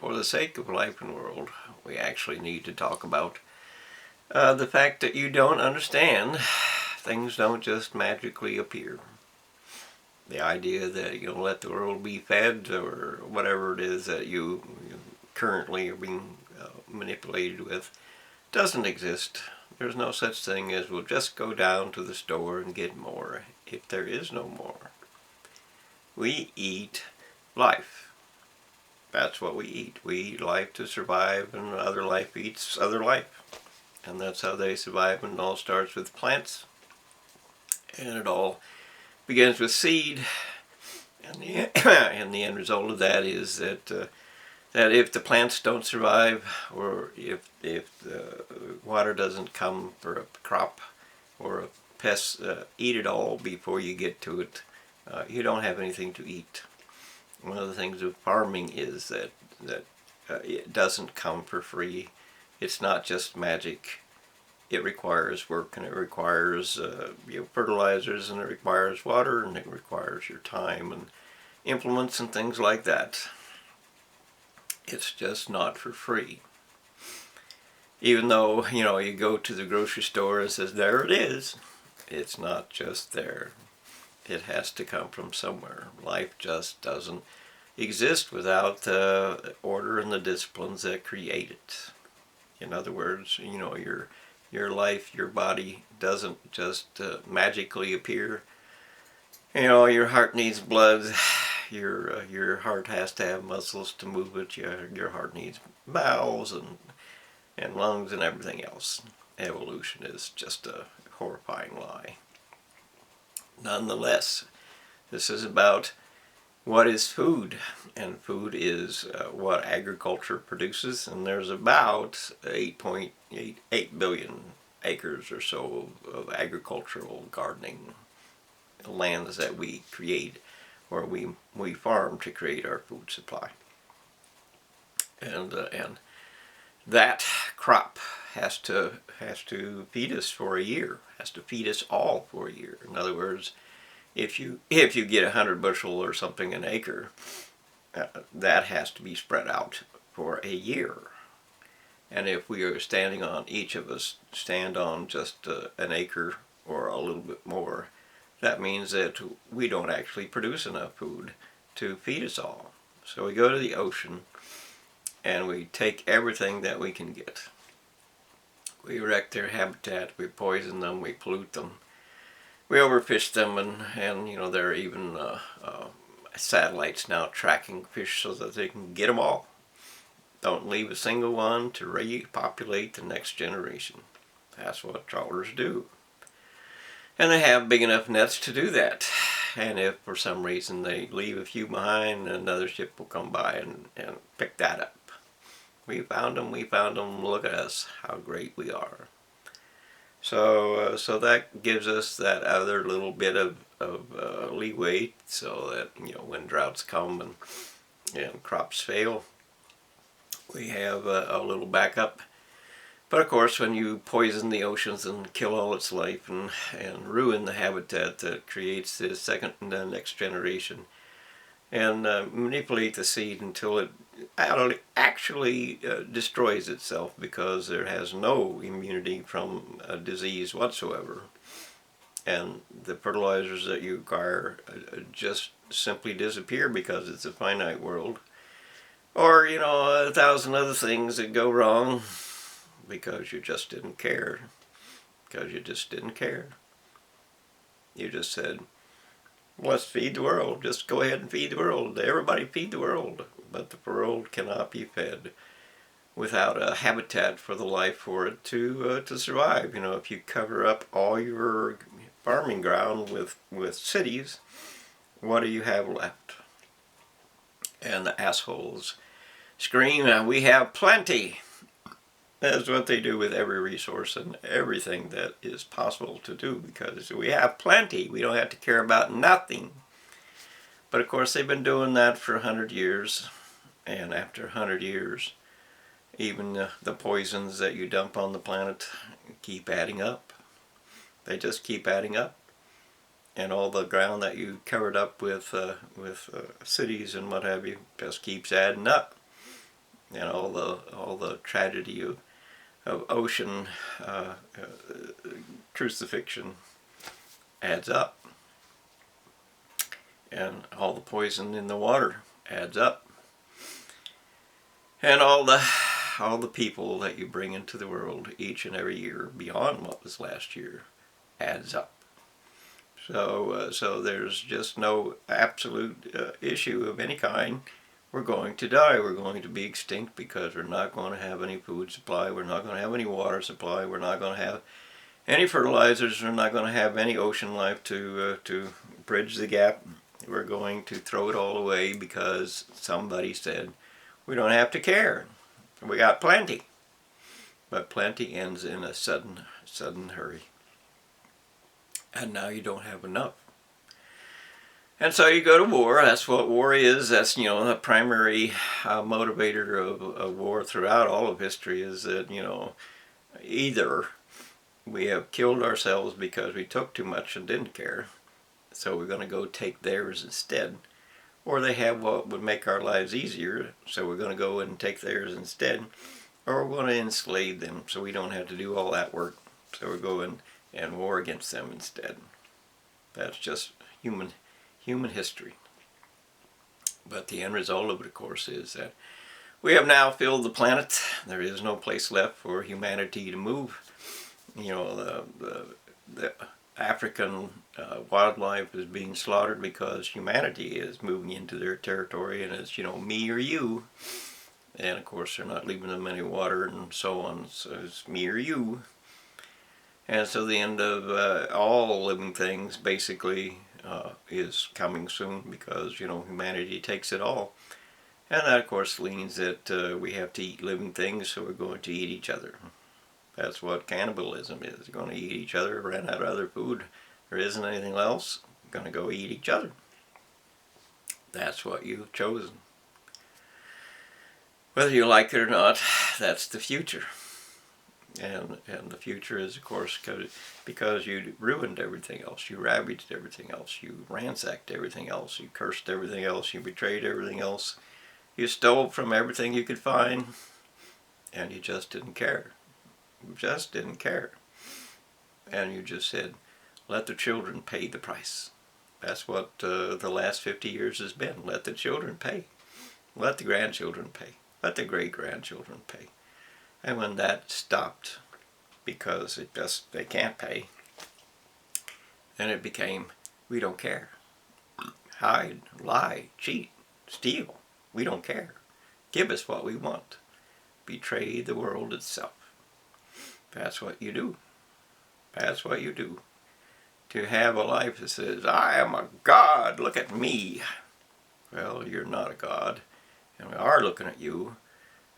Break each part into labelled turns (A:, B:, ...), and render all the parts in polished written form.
A: for the sake of life in the world, we actually need to talk about the fact that you don't understand. Things don't just magically appear. The idea that you'll let the world be fed, or whatever it is that you currently are being manipulated with, doesn't exist. There's no such thing as we'll just go down to the store and get more, if there is no more. We eat life. That's what we eat. We eat life to survive, and other life eats other life. And that's how they survive, and it all starts with plants. And it all begins with seed. And and the end result of that is that that if the plants don't survive, or if the water doesn't come for a crop, or pests eat it all before you get to it, you don't have anything to eat. One of the things of farming is that it doesn't come for free. It's not just magic. It requires work, and it requires fertilizers, and it requires water, and it requires your time and implements and things like that. It's just not for free. Even though, you go to the grocery store and says, there it is, it's not just there. It has to come from somewhere. Life just doesn't exist without the order and the disciplines that create it. In other words, your life, your body doesn't just magically appear. Your heart needs blood. Your heart has to have muscles to move it. Your heart needs bowels and lungs and everything else. Evolution is just a horrifying lie. Nonetheless, this is about what is food, and food is what agriculture produces, and there's about 8.8 billion acres or so of agricultural gardening lands that we create, or we farm to create our food supply. And that crop has to feed us for a year, has to feed us all for a year. In other words, if you get 100 bushel or something an acre, that has to be spread out for a year. And if we are standing on, each of us stand on just an acre or a little bit more, that means that we don't actually produce enough food to feed us all. So we go to the ocean and we take everything that we can get. We wreck their habitat, we poison them, we pollute them, we overfish them, and there are even satellites now tracking fish so that they can get them all. Don't leave a single one to repopulate the next generation. That's what trawlers do. And they have big enough nets to do that. And if for some reason they leave a few behind, another ship will come by and pick that up. We found them, look at us, how great we are. So that gives us that other little bit of leeway, so that when droughts come and crops fail, we have a little backup. But of course, when you poison the oceans and kill all its life and ruin the habitat that creates the second and the next generation, and manipulate the seed until it actually destroys itself, because there has no immunity from a disease whatsoever, and the fertilizers that you require just simply disappear because it's a finite world, or 1,000 other things that go wrong because you just didn't care. You just said, let's feed the world. Just go ahead and feed the world. Everybody feed the world. But the world cannot be fed without a habitat for the life for it to survive. If you cover up all your farming ground with cities, what do you have left? And the assholes scream, we have plenty. That's what they do with every resource and everything that is possible to do, because we have plenty. We don't have to care about nothing. But of course, they've been doing that for 100 years. And after 100 years, even the poisons that you dump on the planet keep adding up. They just keep adding up. And all the ground that you covered up with cities and what have you just keeps adding up. and all the tragedy of ocean crucifixion adds up, and all the poison in the water adds up, and all the people that you bring into the world each and every year beyond what was last year adds up. So there's just no absolute issue of any kind. We're going to die. We're going to be extinct because we're not going to have any food supply. We're not going to have any water supply. We're not going to have any fertilizers. We're not going to have any ocean life to bridge the gap. We're going to throw it all away because somebody said we don't have to care. We got plenty. But plenty ends in a sudden hurry. And now you don't have enough. And so you go to war. That's what war is. That's, the primary motivator of war throughout all of history is that, either we have killed ourselves because we took too much and didn't care, so we're going to go take theirs instead, or they have what would make our lives easier, so we're going to go and take theirs instead, or we're going to enslave them so we don't have to do all that work, so we're going and war against them instead. That's just human history. But the end result of it, of course, is that we have now filled the planet. There is no place left for humanity to move. The African wildlife is being slaughtered because humanity is moving into their territory, and it's, me or you. And of course they're not leaving them any water and so on, so it's me or you. And so the end of all living things basically is coming soon because, humanity takes it all. And that, of course, means that we have to eat living things, so we're going to eat each other. That's what cannibalism is. We're going to eat each other, ran out of other food. There isn't anything else. We're going to go eat each other. That's what you've chosen. Whether you like it or not, that's the future. And the future is, of course, because you ruined everything else. You ravaged everything else. You ransacked everything else. You cursed everything else. You betrayed everything else. You stole from everything you could find. And you just didn't care. You just didn't care. And you just said, let the children pay the price. That's what the last 50 years has been. Let the children pay. Let the grandchildren pay. Let the great-grandchildren pay. And when that stopped, because they can't pay, then it became, we don't care. Hide, lie, cheat, steal. We don't care. Give us what we want. Betray the world itself. That's what you do. That's what you do. To have a life that says, I am a god, look at me. Well, you're not a god, and we are looking at you.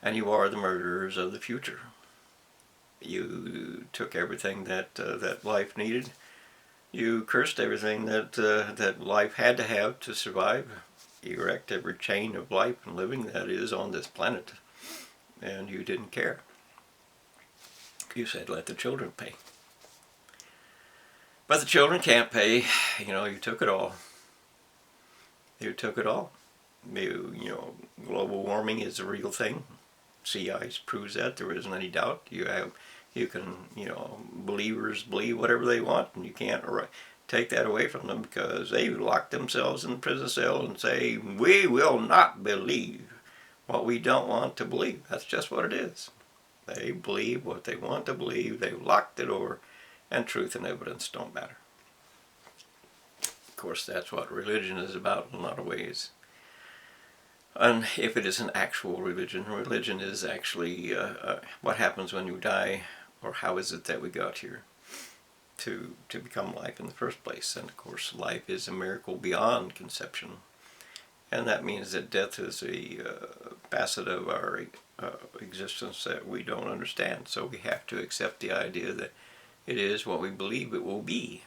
A: And you are the murderers of the future. You took everything that life needed. You cursed everything that life had to have to survive. You wrecked every chain of life and living that is on this planet. And you didn't care. You said, let the children pay. But the children can't pay. You took it all. You took it all. Global warming is a real thing. Sea ice proves that. There isn't any doubt. You can, believers believe whatever they want, and you can't take that away from them because they lock themselves in the prison cell and say, we will not believe what we don't want to believe. That's just what it is. They believe what they want to believe. They've locked the door, and truth and evidence don't matter. Of course, that's what religion is about in a lot of ways. And if it is an actual religion, religion is actually what happens when you die, or how is it that we got here to become life in the first place. And of course, life is a miracle beyond conception. And that means that death is a facet of our existence that we don't understand. So we have to accept the idea that it is what we believe it will be.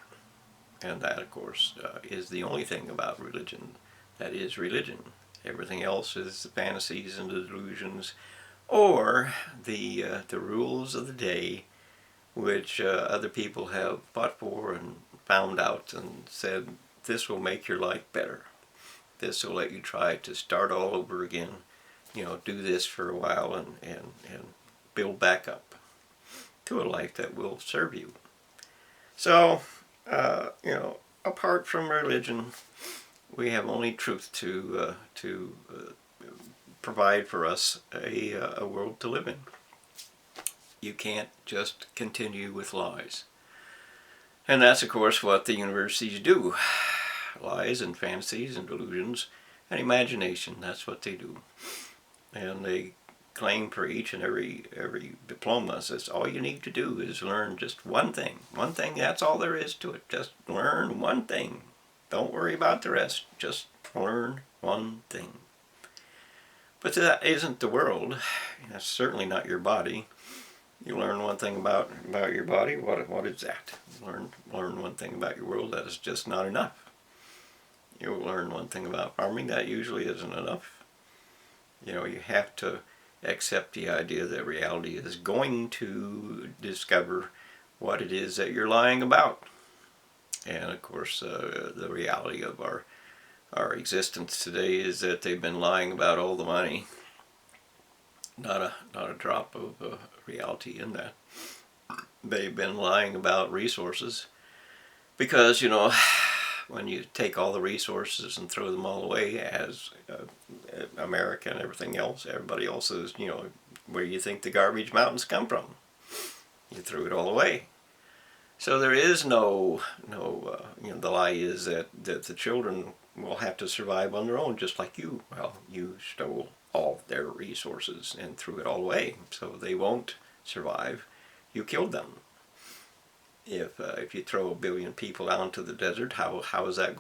A: And that, of course, is the only thing about religion that is religion. Everything else is the fantasies and the delusions, or the rules of the day, which other people have fought for and found out and said, this will make your life better. This will let you try to start all over again. do this for a while and build back up to a life that will serve you. So, apart from religion, we have only truth to provide for us a world to live in. You can't just continue with lies. And that's, of course, what the universities do. Lies and fantasies and delusions and imagination, that's what they do. And they claim for each and every diploma says all you need to do is learn just one thing. One thing, that's all there is to it. Just learn one thing. Don't worry about the rest. Just learn one thing. But that isn't the world. That's certainly not your body. You learn one thing about your body. What is that? Learn one thing about your world. That is just not enough. You learn one thing about farming. That usually isn't enough. You have to accept the idea that reality is going to discover what it is that you're lying about. And of course, the reality of our existence today is that they've been lying about all the money. Not a drop of reality in that. They've been lying about resources because, when you take all the resources and throw them all away, as America and everything else, everybody else says, where do you think the garbage mountains come from? You threw it all away. So there is no the lie is that the children will have to survive on their own, just like you. Well, you stole all their resources and threw it all away, so they won't survive. You killed them. If you throw 1 billion people out into the desert, how is that